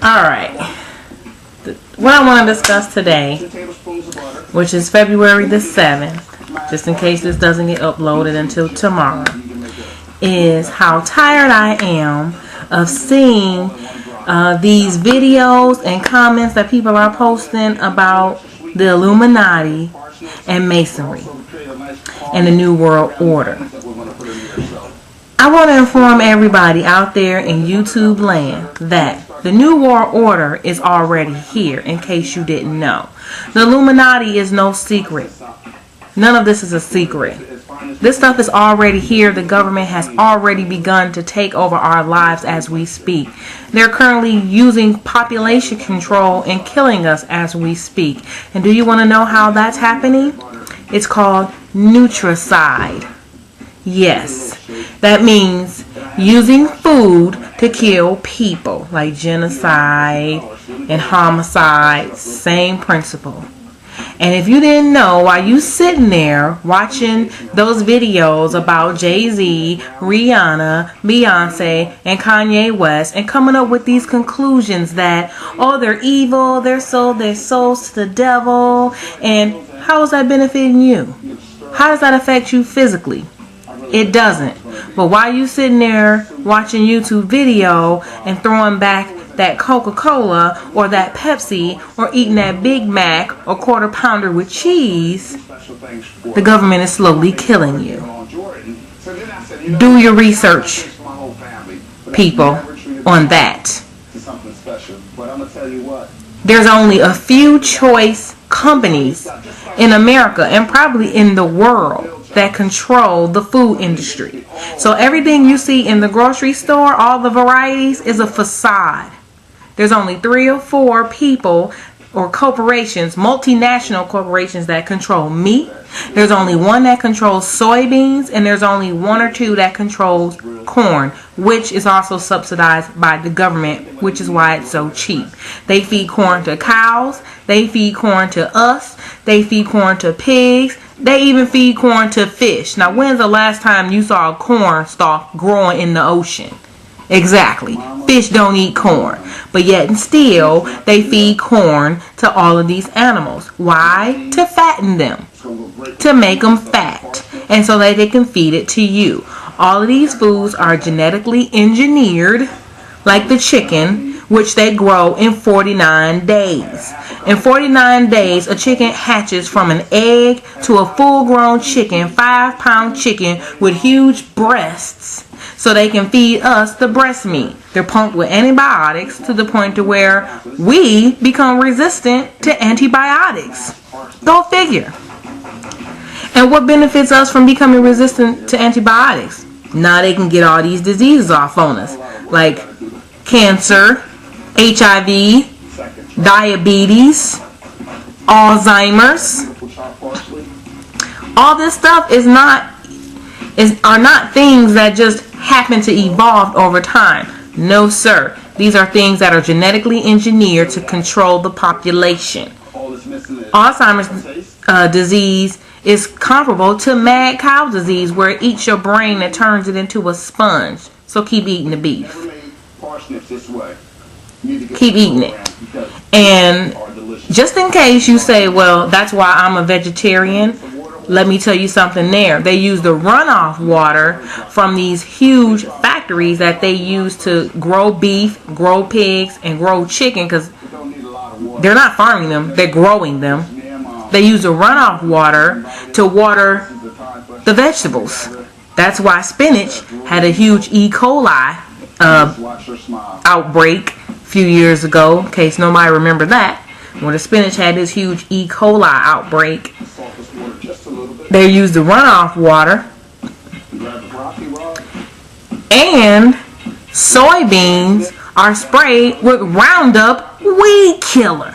Alright. What I want to discuss today, which is February the 7th, just in case this doesn't get uploaded until tomorrow, is how tired I am of seeing these videos and comments that people are posting about the Illuminati and Masonry and the New World Order. I want to inform everybody out there in YouTube land that the New World Order is already here, in case you didn't know. The Illuminati is no secret. None of this is a secret. This stuff is already here. The government has already begun to take over our lives as we speak. They're currently using population control and killing us as we speak. And do you want to know how that's happening? It's called nutricide. Yes, that means using food to kill people, like genocide and homicide, same principle. And if you didn't know, while you sitting there watching those videos about Jay-Z, Rihanna, Beyonce, and Kanye West, and coming up with these conclusions that, oh, they're evil, they're souls to the devil, and how is that benefiting you? How does that affect you physically? It doesn't. But while you sitting there watching YouTube video and throwing back that Coca-Cola or that Pepsi or eating that Big Mac or quarter pounder with cheese, the government is slowly killing you. Do your research, people, on that. There's only a few choice companies in America and probably in the world that control the food industry. So everything you see in the grocery store, all the varieties, is a facade. There's only 3 or 4 people or corporations, multinational corporations, that control meat. There's only one that controls soybeans, and there's only 1 or 2 that controls corn, which is also subsidized by the government, which is why it's so cheap. They feed corn to cows, they feed corn to us, they feed corn to pigs, they even feed corn to fish. Now, when's the last time you saw a corn stalk growing in the ocean? Exactly. Fish don't eat corn. But yet and still, they feed corn to all of these animals. Why? To fatten them. To make them fat. And so that they can feed it to you. All of these foods are genetically engineered, like the chicken, which they grow in 49 days. In 49 days, a chicken hatches from an egg to a full-grown chicken, 5-pound chicken with huge breasts, so they can feed us the breast meat. They're pumped with antibiotics to the point to where we become resistant to antibiotics. Go figure. And what benefits us from becoming resistant to antibiotics? Now they can get all these diseases off on us, like cancer, HIV, diabetes, Alzheimer's. All this stuff are not things that just happen to evolve over time. No, sir. These are things that are genetically engineered to control the population. Alzheimer's disease is comparable to mad cow disease, where it eats your brain and turns it into a sponge. So keep eating the beef. Keep eating it. And just in case you say, well, that's why I'm a vegetarian, let me tell you something there. They use the runoff water from these huge factories that they use to grow beef, grow pigs, and grow chicken, because they're not farming them, they're growing them. They use the runoff water to water the vegetables. That's why spinach had a huge E. coli outbreak a few years ago, in case nobody remember that. When the spinach had this huge E. coli outbreak, they used the runoff water. And soybeans are sprayed with Roundup weed killer.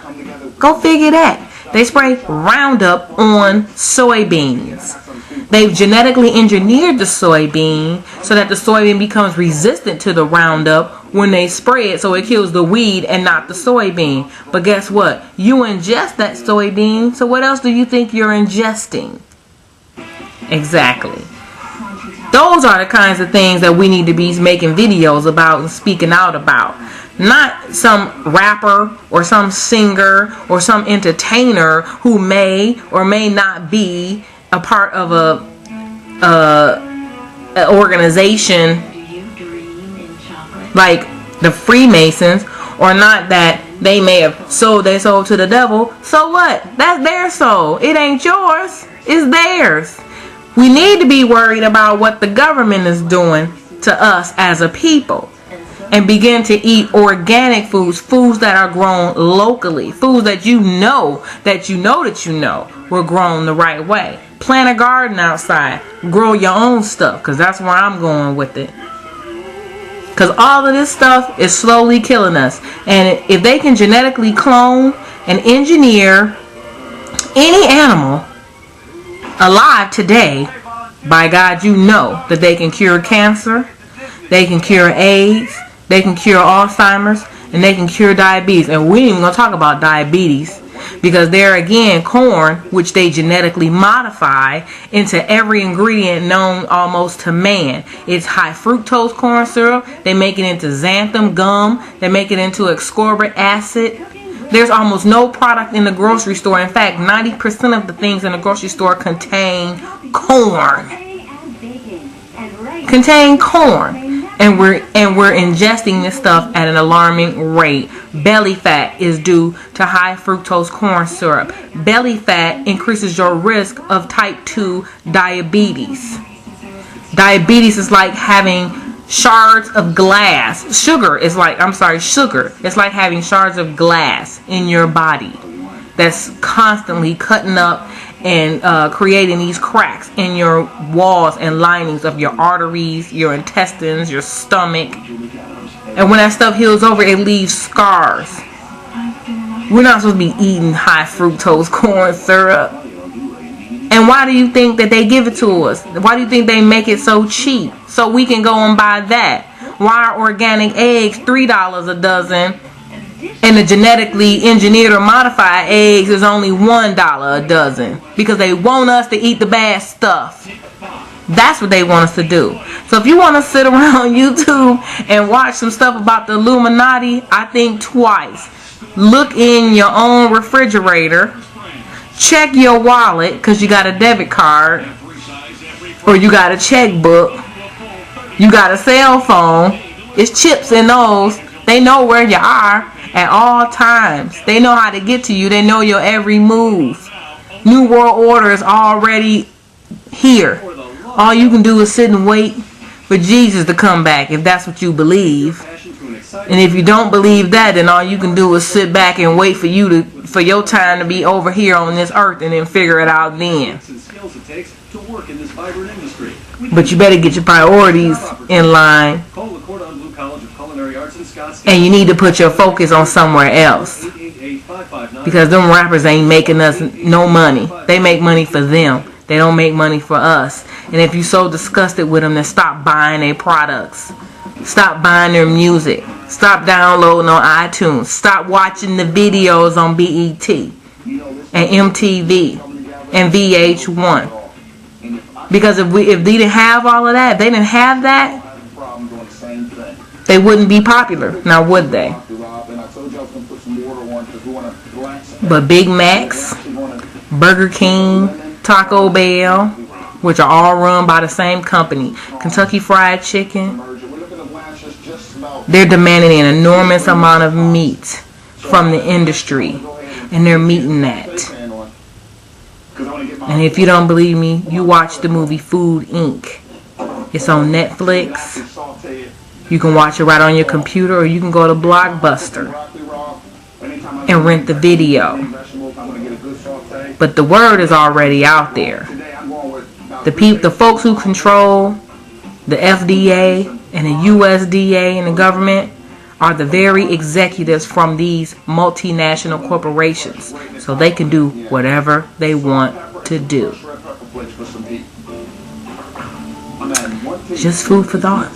Go figure that. They spray Roundup on soybeans. They've genetically engineered the soybean so that the soybean becomes resistant to the Roundup when they spray it, so it kills the weed and not the soybean. But guess what? You ingest that soybean, so what else do you think you're ingesting? Exactly. Those are the kinds of things that we need to be making videos about and speaking out about. Not some rapper or some singer or some entertainer who may or may not be a part of a organization like the Freemasons, or not that they may have sold their soul to the devil. So what? That's their soul. It ain't yours. It's theirs. We need to be worried about what the government is doing to us as a people, and begin to eat organic foods, foods that are grown locally, foods that you know were grown the right way. Plant a garden outside, grow your own stuff, because that's where I'm going with it. Because all of this stuff is slowly killing us. And if they can genetically clone and engineer any animal alive today, by God, you know that they can cure cancer, they can cure AIDS, they can cure Alzheimer's, and they can cure diabetes. And we ain't even going to talk about diabetes, because there again, corn, which they genetically modify into every ingredient known almost to man. It's high fructose corn syrup. They make it into xanthan gum. They make it into ascorbic acid. There's almost no product in the grocery store. In fact, 90% of the things in the grocery store contain corn. And we're ingesting this stuff at an alarming rate. Belly fat is due to high fructose corn syrup. Belly fat increases your risk of type 2 diabetes. Diabetes is like having shards of glass. Sugar is like having shards of glass in your body that's constantly cutting up and creating these cracks in your walls and linings of your arteries, your intestines, your stomach. And when that stuff heals over, it leaves scars. We're not supposed to be eating high fructose corn syrup. And why do you think that they give it to us? Why do you think they make it so cheap? So we can go and buy that. Why are organic eggs $3 a dozen, and the genetically engineered or modified eggs is only $1 a dozen? Because they want us to eat the bad stuff. That's what they want us to do. So if you want to sit around YouTube and watch some stuff about the Illuminati, I think twice. Look in your own refrigerator. Check your wallet, because you got a debit card, or you got a checkbook, you got a cell phone. It's chips in those. They know where you are at all times. They know how to get to you. They know your every move. New World Order is already here. All you can do is sit and wait for Jesus to come back, if that's what you believe. And if you don't believe that, then all you can do is sit back and wait for your time to be over here on this earth, and then figure it out then. But you better get your priorities in line, and you need to put your focus on somewhere else, because them rappers ain't making us no money. They make money for them. They don't make money for us. And if you're so disgusted with them, then stop buying their products. Stop buying their music. Stop downloading on iTunes. Stop watching the videos on BET and MTV and VH1. Because if they didn't have all of that, if they didn't have that, they wouldn't be popular. Now would they? But Big Macs, Burger King, Taco Bell, which are all run by the same company, Kentucky Fried Chicken, they're demanding an enormous amount of meat from the industry, and they're meeting that. And if you don't believe me, you watch the movie Food Inc. It's on Netflix. You can watch it right on your computer, or you can go to Blockbuster and rent the video. But the word is already out there. The folks who control the FDA and the USDA and the government are the very executives from these multinational corporations. So they can do whatever they want to do. Just food for thought.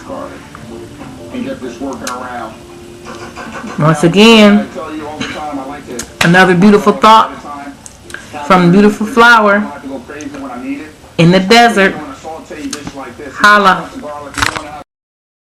Once again, another beautiful thought from the beautiful flower in the desert. Holla.